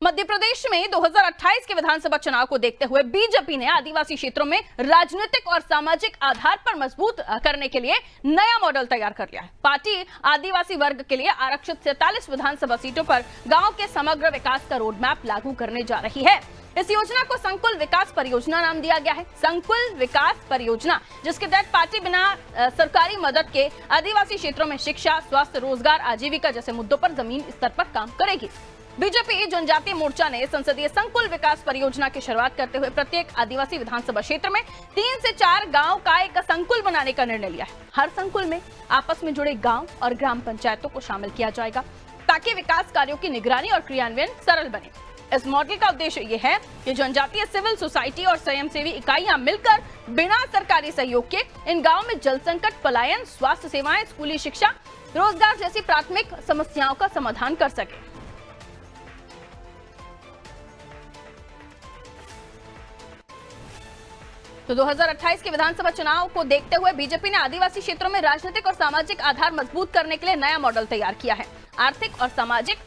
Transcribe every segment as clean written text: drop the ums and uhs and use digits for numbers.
मध्य प्रदेश में 2028 के विधानसभा चुनाव को देखते हुए बीजेपी ने आदिवासी क्षेत्रों में राजनीतिक और सामाजिक आधार पर मजबूत करने के लिए नया मॉडल तैयार कर लिया है। पार्टी आदिवासी वर्ग के लिए आरक्षित 47 विधानसभा सीटों पर गांव के समग्र विकास का रोड मैप लागू करने जा रही है। इस योजना को संकुल विकास परियोजना नाम दिया गया है। संकुल विकास परियोजना, जिसके तहत पार्टी बिना सरकारी मदद के आदिवासी क्षेत्रों में शिक्षा, स्वास्थ्य, रोजगार, आजीविका जैसे मुद्दों पर जमीन स्तर पर काम करेगी। बीजेपी जनजातीय मोर्चा ने संसदीय संकुल विकास परियोजना की शुरुआत करते हुए प्रत्येक आदिवासी विधानसभा क्षेत्र में 3 से 4 गांव का एक संकुल बनाने का निर्णय लिया है। हर संकुल में आपस में जुड़े गांव और ग्राम पंचायतों को शामिल किया जाएगा ताकि विकास कार्यों की निगरानी और क्रियान्वयन सरल बने। इस मॉडल का उद्देश्य ये है कि जनजातीय सिविल सोसाइटी और स्वयंसेवी इकाइयां मिलकर बिना सरकारी सहयोग के इन गांवों में जल संकट, पलायन, स्वास्थ्य सेवाएं, स्कूली शिक्षा, रोजगार जैसी प्राथमिक समस्याओं का समाधान कर सके। तो 2028 के विधानसभा चुनाव को देखते हुए बीजेपी ने आदिवासी क्षेत्रों में राजनीतिक और सामाजिक आधार मजबूत करने के लिए नया मॉडल तैयार किया है। आर्थिक और सामाजिक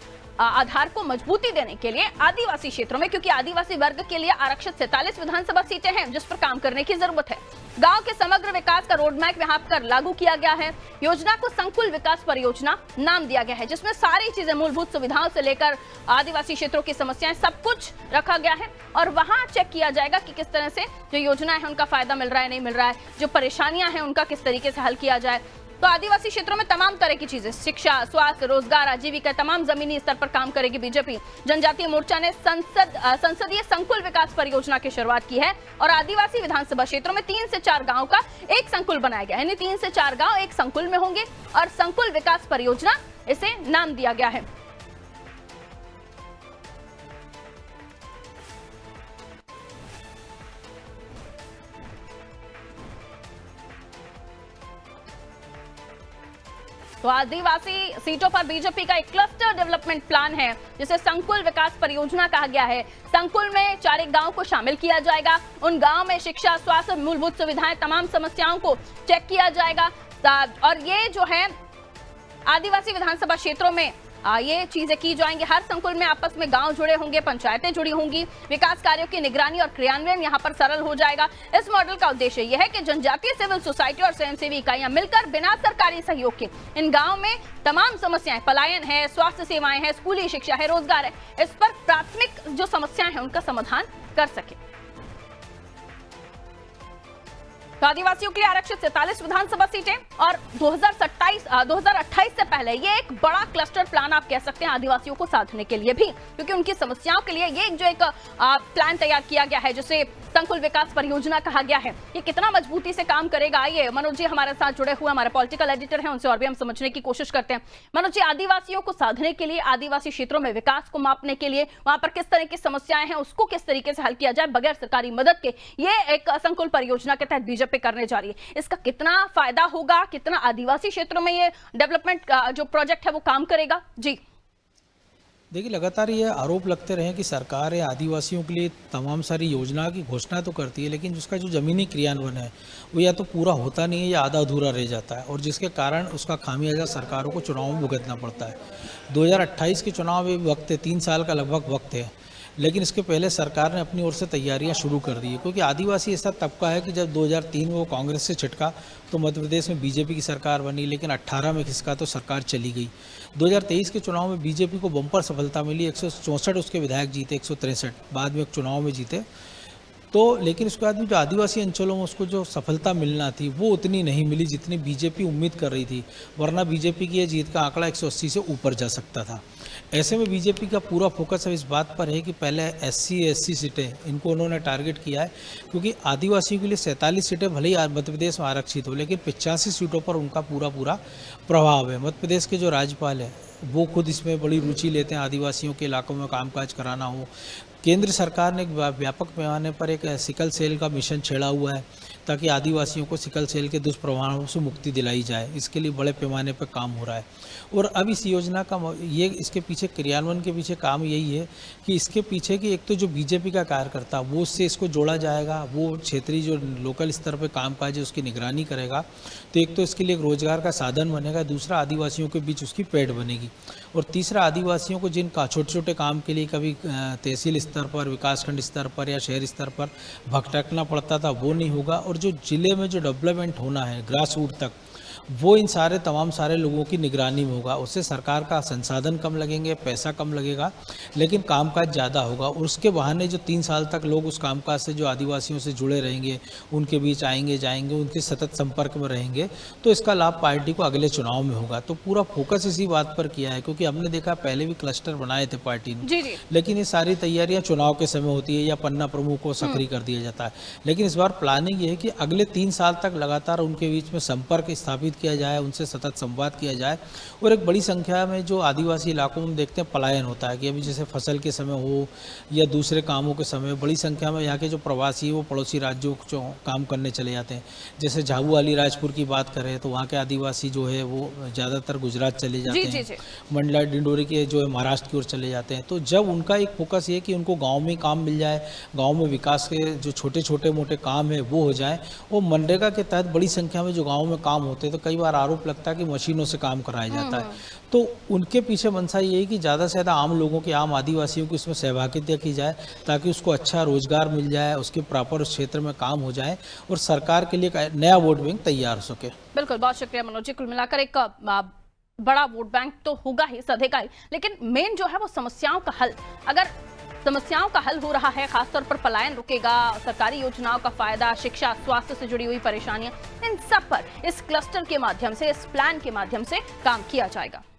आधार को मजबूती देने के लिए आदिवासी क्षेत्रों में, क्योंकि आदिवासी वर्ग के लिए आरक्षित 47 विधानसभा सीटें हैं जिस पर काम करने की जरूरत है। गांव के समग्र विकास का रोड मैप यहाँ पर लागू किया गया है। योजना को संकुल विकास परियोजना नाम दिया गया है, जिसमें सारी चीजें, मूलभूत सुविधाओं से लेकर आदिवासी क्षेत्रों की समस्याएं, सब कुछ रखा गया है और वहां चेक किया जाएगा कि किस तरह से जो योजना है उनका फायदा मिल रहा है, नहीं मिल रहा है, जो परेशानियां हैं उनका किस तरीके से हल किया जाए। तो आदिवासी क्षेत्रों में तमाम तरह की चीजें, शिक्षा, स्वास्थ्य, रोजगार, आजीविका, तमाम जमीनी स्तर पर काम करेगी बीजेपी। जनजातीय मोर्चा ने संसदीय संकुल विकास परियोजना की शुरुआत की है और आदिवासी विधानसभा क्षेत्रों में 3 से 4 गांव का एक संकुल बनाया गया है। यानी 3 से 4 गांव एक संकुल में होंगे और संकुल विकास परियोजना इसे नाम दिया गया है। तो आदिवासी सीटों पर बीजेपी का एक क्लस्टर डेवलपमेंट प्लान है जिसे संकुल विकास परियोजना कहा गया है। संकुल में 4 गांव को शामिल किया जाएगा। उन गांव में शिक्षा, स्वास्थ्य, मूलभूत सुविधाएं, तमाम समस्याओं को चेक किया जाएगा और ये जो है आदिवासी विधानसभा क्षेत्रों में ये चीजें की जाएंगी। हर संकुल में आपस में गांव जुड़े होंगे, पंचायतें जुड़ी होंगी, विकास कार्यों की निगरानी और क्रियान्वयन यहां पर सरल हो जाएगा। इस मॉडल का उद्देश्य यह है कि जनजातीय सिविल सोसाइटी और स्वयंसेवी इकाइयां मिलकर बिना सरकारी सहयोग के इन गांव में तमाम समस्याएं, पलायन है, स्वास्थ्य सेवाएं हैं, स्कूली शिक्षा है, रोजगार है, इस पर प्राथमिक जो समस्याएं हैं उनका समाधान कर सके। तो आदिवासियों के लिए आरक्षित 47 विधानसभा सीटें और 2028 से पहले ये एक बड़ा क्लस्टर प्लान आप कह सकते हैं आदिवासियों को साधने के लिए भी, क्योंकि उनकी समस्याओं के लिए ये जो एक प्लान तैयार किया गया है जिसे संकुल विकास परियोजना कहा गया है, ये कितना मजबूती से काम करेगा। आइए मनोज जी हमारे साथ जुड़े हुए, हमारे पॉलिटिकल एडिटर हैं, उनसे और भी हम समझने की कोशिश करते हैं। मनोज जी, आदिवासियों को साधने के लिए, आदिवासी क्षेत्रों में विकास को मापने के लिए, वहां पर किस तरह की समस्याएं हैं उसको किस तरीके से हल किया जाए बगैर सरकारी मदद के, ये एक संकुल परियोजना के तहत बीजेपी करने जा रही है। इसका कितना फायदा होगा, कितना आदिवासी क्षेत्रों में ये डेवलपमेंट जो प्रोजेक्ट है वो काम करेगा? जी देखिए, लगातार ये आरोप लगते रहे कि सरकार आदिवासियों के लिए तमाम सारी योजना की घोषणा तो करती है, लेकिन उसका जो ज़मीनी क्रियान्वयन है वो या तो पूरा होता नहीं है या आधा अधूरा रह जाता है, और जिसके कारण उसका खामियाजा सरकारों को चुनाव में भुगतना पड़ता है। 2028 के चुनाव में वक्त है, 3 साल का लगभग वक्त है, लेकिन इसके पहले सरकार ने अपनी ओर से तैयारियां शुरू कर दी है, क्योंकि आदिवासी ऐसा तबका है कि जब 2003 में वो कांग्रेस से छिटका तो मध्य प्रदेश में बीजेपी की सरकार बनी, लेकिन 18 में खिसका तो सरकार चली गई। 2023 के चुनाव में बीजेपी को बम्पर सफलता मिली, 164 उसके विधायक जीते, 163 बाद में चुनाव में जीते। तो लेकिन उसके बाद में जो आदिवासी अंचलों में उसको जो सफलता मिलना थी वो उतनी नहीं मिली जितनी बीजेपी उम्मीद कर रही थी, वरना बीजेपी की ये जीत का आंकड़ा 180 से ऊपर जा सकता था। ऐसे में बीजेपी का पूरा फोकस अब इस बात पर है कि पहले SC सीटें इनको उन्होंने टारगेट किया है, क्योंकि आदिवासियों के लिए 47 सीटें भले ही मध्य प्रदेश में आरक्षित हो, लेकिन 85 सीटों पर उनका पूरा प्रभाव है। मध्य प्रदेश के जो राज्यपाल है वो खुद इसमें बड़ी रुचि लेते हैं, आदिवासियों के इलाकों में कामकाज कराना हो। केंद्र सरकार ने व्यापक पैमाने पर एक सिकल सेल का मिशन छेड़ा हुआ है ताकि आदिवासियों को सिकल सेल के दुष्प्रभावों से मुक्ति दिलाई जाए। इसके लिए बड़े पैमाने पर काम हो रहा है और अब इस योजना का इसके पीछे क्रियान्वयन के पीछे काम यही है कि इसके पीछे की एक तो जो बीजेपी का कार्यकर्ता वो उससे इसको जोड़ा जाएगा, वो क्षेत्रीय जो लोकल स्तर पर कामकाज है उसकी निगरानी करेगा, तो एक तो इसके लिए एक रोजगार का साधन बनेगा, दूसरा आदिवासियों के बीच उसकी पैठ बनेगी। और तीसरा, आदिवासियों को जिन छोटे छोटे काम के लिए कभी तहसील स्तर पर, विकासखंड स्तर पर या शहर स्तर पर भटकना पड़ता था, वो नहीं होगा। और जो जिले में जो डेवलपमेंट होना है ग्रास रूट तक, वो इन तमाम सारे लोगों की निगरानी में होगा। उससे सरकार का संसाधन कम लगेंगे, पैसा कम लगेगा, लेकिन कामकाज ज़्यादा होगा। और उसके बहाने जो 3 साल तक लोग उस कामकाज से, जो आदिवासियों से जुड़े रहेंगे, उनके बीच आएंगे जाएंगे, उनके सतत संपर्क में रहेंगे, तो इसका लाभ पार्टी को अगले चुनाव में होगा। तो पूरा फोकस इसी बात पर किया है, क्योंकि हमने देखा पहले भी क्लस्टर बनाए थे पार्टी ने, जी। लेकिन ये सारी तैयारियां चुनाव के समय होती है या पन्ना प्रमुख को सक्रिय कर दिया जाता है। लेकिन इस बार प्लानिंग ये है कि अगले 3 साल तक लगातार उनके बीच में संपर्क स्थापित किया जाए, उनसे सतत संवाद किया जाए। और एक बड़ी संख्या में जो आदिवासी इलाकों में देखते हैं पलायन होता है, कि अभी जैसे फसल के समय हो या दूसरे कामों के समय, बड़ी संख्या में यहाँ के जो प्रवासी वो पड़ोसी राज्यों को काम करने चले जाते हैं। जैसे झाबू अलीराजपुर की बात करें तो वहाँ के आदिवासी जो है वो ज़्यादातर गुजरात चले जाते हैं, मंडला डिंडोरी के जो है महाराष्ट्र की ओर चले जाते हैं। तो जब उनका एक फोकस ये कि उनको गाँव में काम मिल जाए, गाँव में विकास के जो छोटे छोटे मोटे काम है वो हो जाए। वो मनरेगा के तहत बड़ी संख्या में जो गाँव में काम होते हैं, तो कई बार आरोप लगता है कि मशीनों से काम कराया जाता है। तो उनके पीछे मंशा ये है कि ज़्यादा से ज़्यादा आम लोगों की, आम आदिवासियों की इसमें सहभागिता की जाए, ताकि उसको अच्छा रोजगार मिल जाए, उसके प्रॉपर उस क्षेत्र में काम हो जाए और सरकार के लिए एक नया वोट बैंक तैयार हो सके। बिल्कुल, बहुत शुक्रिया मनोज जी। कुल मिलाकर एक बड़ा वोट बैंक तो होगा ही, सधेगा ही, लेकिन मेन जो है वो समस्याओं का हल। अगर समस्याओं का हल हो रहा है, खासतौर पर पलायन रुकेगा, सरकारी योजनाओं का फायदा, शिक्षा, स्वास्थ्य से जुड़ी हुई परेशानियां, इन सब पर इस क्लस्टर के माध्यम से, इस प्लान के माध्यम से काम किया जाएगा।